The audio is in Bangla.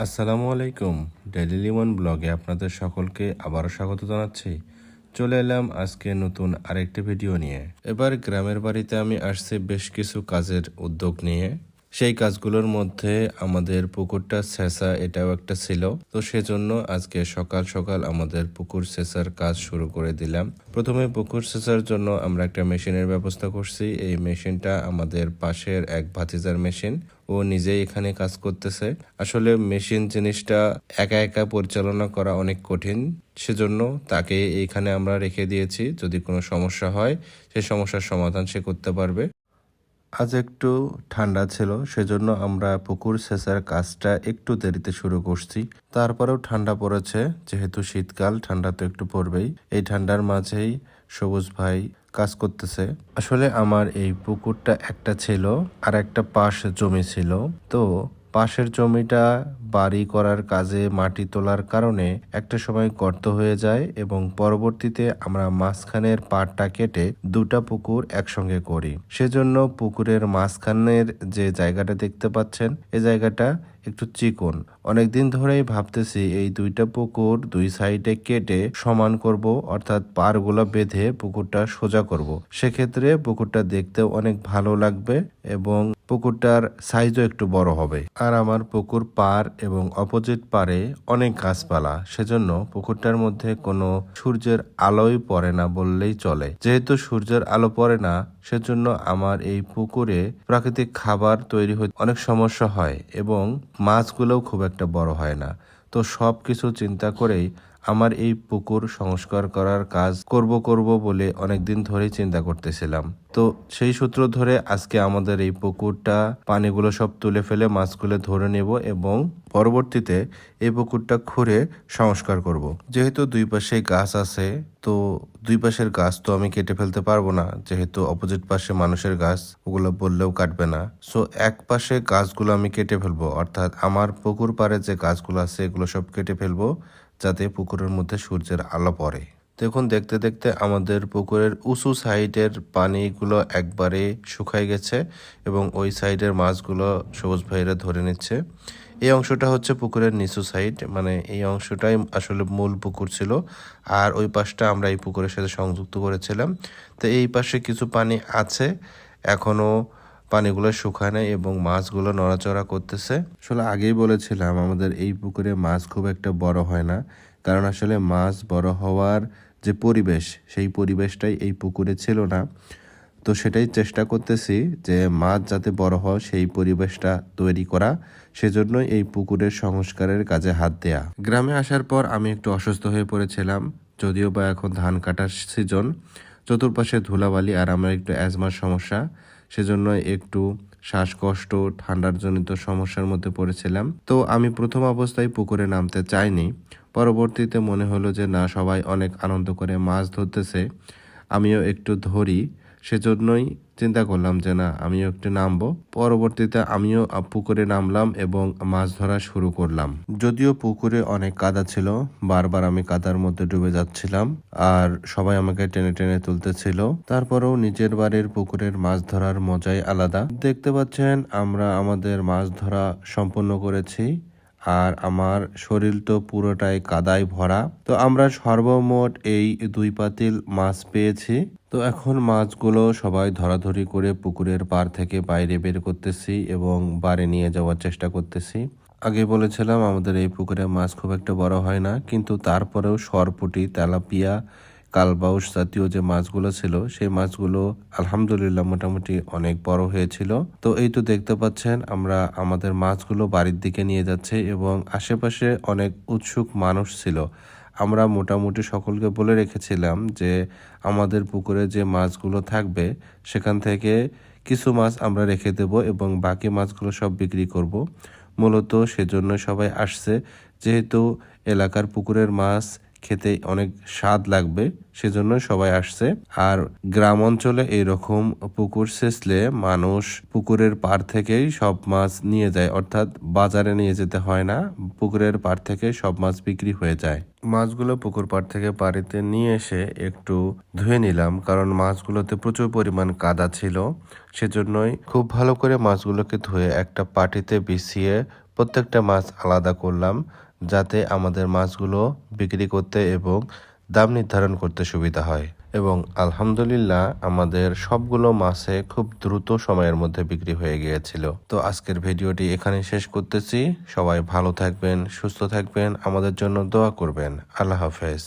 আসসালামু আলাইকুম। ডেইলি লিমন ব্লগে আপনাদের সকলকে আবারও স্বাগত জানাচ্ছি। চলে এলাম আজকে নতুন আরেকটি ভিডিও নিয়ে। এবার গ্রামের বাড়িতে আমি আসছি বেশ কিছু কাজের উদ্যোগ নিয়ে। সেই কাজগুলোর মধ্যে আমাদের পুকুরটা ছেঁচা এটাও একটা ছিল। তো সেজন্য আজকে সকাল সকাল আমাদের পুকুর ছেঁচার কাজ শুরু করে দিলাম। প্রথমে পুকুর ছেঁচার জন্য আমরা একটা মেশিনের ব্যবস্থা করছি। এই মেশিনটা আমাদের পাশের এক ভাতিজার মেশিন। ও নিজেই এখানে কাজ করতেছে। আসলে মেশিন জিনিসটা একা একা পরিচালনা করা অনেক কঠিন, সেজন্য তাকে এইখানে আমরা রেখে দিয়েছি। যদি কোনো সমস্যা হয় সেই সমস্যার সমাধান সে করতে পারবে। আজ একটু ঠান্ডা ছিল, সেজন্য আমরা পুকুর সেচার কাজটা একটু দেরিতে শুরু করছি। তারপরেও ঠান্ডা পড়েছে, যেহেতু শীতকাল, ঠান্ডা তো একটু পড়বেই। এই ঠান্ডার মাঝেই সবুজ ভাই কাজ করতেছে। আসলে আমার এই পুকুরটা একটা ছিল, আর একটা পাশ জমি ছিল। তো পাশের জমিটা বাড়ি করার কাজে মাটি তোলার কারণে একটা সময় গর্ত হয়ে যায় এবং পরবর্তীতে আমরা মাঝখানের পাড়টা কেটে দুটা পুকুর একসঙ্গে করি। সেজন্য পুকুরের মাঝখানের যে জায়গাটা দেখতে পাচ্ছেন, এই জায়গাটা একটু চিকন। অনেকদিন ধরেই ভাবতেছি এই দুইটা পুকুর দুই সাইডে কেটে সমান করব, অর্থাৎ পাড়গুলো বেঁধে পুকুরটা সোজা করব। সেক্ষেত্রে পুকুরটা দেখতেও অনেক ভালো লাগবে এবং পুকুরটার সাইজও একটু বড় হবে। আর আমার পুকুর পাড় এবং অপোজিট পাড়ে অনেক গাছপালা, সেজন্য পুকুরটার মধ্যে কোনো সূর্যের আলোই পড়ে না বললেই চলে। যেহেতু সূর্যের আলো পড়ে না, সেজন্য আমার এই পুকুরে প্রাকৃতিক খাবার তৈরি হতে অনেক সমস্যা হয় এবং মাছগুলোও খুব একটা বড় হয় না। তো সব কিছু চিন্তা করেই আমার এই পুকুর সংস্কার করার কাজ করব বলে অনেকদিন ধরেই চিন্তা করতেছিলাম। তো সেই সূত্র ধরে আজকে আমাদের এই পুকুরটা পানিগুলো সব তুলে ফেলে মাছগুলো ধরে নেব এবং পরবর্তীতে এই পুকুরটা খুঁড়ে সংস্কার করব। যেহেতু দুই পাশে গাছ আছে, তো দুই পাশের গাছ তো আমি কেটে ফেলতে পারবো না, যেহেতু অপোজিট পাশে মানুষের গাছ, ওগুলো বললেও কাটবে না। সো এক পাশে গাছগুলো আমি কেটে ফেলবো, অর্থাৎ আমার পুকুর পাড়ে যে গাছগুলো আছে এগুলো সব কেটে ফেলবো, যাতে পুকুরের মধ্যে সূর্যের আলো পড়ে। দেখুন, দেখতে দেখতে আমাদের পুকুরের উঁচু সাইডের পানিগুলো একবারে শুকায় গেছে এবং ওই সাইডের মাছগুলো সবুজ ভাইরা ধরে নিচ্ছে। এই অংশটা হচ্ছে পুকুরের নিচু সাইড, মানে এই অংশটাই আসলে মূল পুকুর ছিল, আর ওই পাশটা আমরা এই পুকুরের সাথে সংযুক্ত করেছিলাম। তো এই পাশে কিছু পানি আছে, এখনো পানিগুলো শুকায় নাই এবং মাছগুলো নড়াচড়া করতেছে। আসলে আগেই বলেছিলাম আমাদের এই পুকুরে মাছ খুব একটা বড় হয় না, কারণ আসলে মাছ বড় হওয়ার যে পরিবেশ, সেই পরিবেশটাই এই পুকুরে ছিল না। তো সেটাই চেষ্টা করতেছি যে মাছ যাতে বড় হয় সেই পরিবেশটা তৈরি করা, সেজন্যই এই পুকুরের সংস্কারের কাজে হাত দেয়া। গ্রামে আসার পর আমি একটু অসুস্থ হয়ে পড়েছিলাম, যদিও বা এখন ধান কাটার সিজন। চতুর্পাশে ধুলাবালি আর আমার একটু অ্যাজমার সমস্যা, সেজন্য একটু শ্বাসকষ্ট, ঠান্ডার জনিত সমস্যার মধ্যে পড়েছিলাম। তো আমি প্রথম অবস্থায় পুকুরে নামতে চাইনি। পরবর্তীতে মনে হলো যে না, সবাই অনেক আনন্দ করে মাছ ধরতেছে, আমিও একটু ধরি। সেজন্যই চিন্তা করলাম যে না, আমিও একটু নামবো। পরবর্তীতে আমিও পুকুরে নামলাম এবং মাছ ধরা শুরু করলাম। যদিও পুকুরে অনেক কাদা ছিল, বারবার আমি কাদার মধ্যে ডুবে যাচ্ছিলাম আর সবাই আমাকে টেনে টেনে তুলতেছিল। তারপরেও নিজের বাড়ির পুকুরের মাছ ধরার মজাই আলাদা। দেখতে পাচ্ছেন আমরা আমাদের মাছ ধরা সম্পন্ন করেছি আর আমার শরীর তো পুরোটাই কাদায় ভরা। তো আমরা সর্বমোট এই 2 পাতিল মাছ পেয়েছি। তো এখন মাছগুলো সবাই ধরাধরি করে পুকুরের পাড় থেকে বাইরে বের করতেছি এবং বাড়ি নিয়ে যাওয়ার চেষ্টা করতেছি। আগে বলেছিলাম আমাদের এই পুকুরে মাছ খুব একটা বড় হয় না, কিন্তু তারপরেও সরপুঁটি, তেলাপিয়া, কালবাউস জাতীয় যে মাছগুলো ছিল সেই মাছগুলো আলহামদুলিল্লাহ মোটামুটি অনেক বড় হয়েছিল। তো এই তো দেখতে পাচ্ছেন আমরা আমাদের মাছগুলো বাড়ির দিকে নিয়ে যাচ্ছি এবং আশেপাশে অনেক উৎসুক মানুষ ছিল। আমরা মোটামুটি সকলকে বলে রেখেছিলাম যে আমাদের পুকুরে যে মাছগুলো থাকবে সেখান থেকে কিছু মাছ আমরা রেখে দেব এবং বাকি মাছগুলো সব বিক্রি করব। মূলত সেজন্য সবাই আসছে, যেহেতু এলাকার পুকুরের মাছ খেতে অনেক স্বাদ লাগবে, সেজন্য সবাই আসছে। আর গ্রাম অঞ্চলে এইরকম পুকুর সেচলে মানুষ পুকুরের পাড় থেকেই সব মাছ নিয়ে যায়, অর্থাৎ বাজারে নিয়ে যেতে হয় না, পুকুরের পাড় থেকে সব মাছ বিক্রি হয়ে যায়। মাছগুলো পুকুর পাড় থেকে বাড়িতে নিয়ে এসে একটু ধুয়ে নিলাম, কারণ মাছগুলোতে প্রচুর পরিমাণ কাদা ছিল। সেজন্যই খুব ভালো করে মাছগুলোকে ধুয়ে একটা পাটিতে বিছিয়ে প্রত্যেকটা মাছ আলাদা করলাম যাতে আমাদের মাছগুলো বিক্রি করতে এবং দাম নির্ধারণ করতে সুবিধা হয়। এবং আলহামদুলিল্লাহ আমাদের সবগুলো মাছে খুব দ্রুত সময়ের মধ্যে বিক্রি হয়ে গিয়েছিল। তো আজকের ভিডিওটি এখানে শেষ করতেছি। সবাই ভালো থাকবেন, সুস্থ থাকবেন, আমাদের জন্য দোয়া করবেন। আল্লাহ হাফেজ।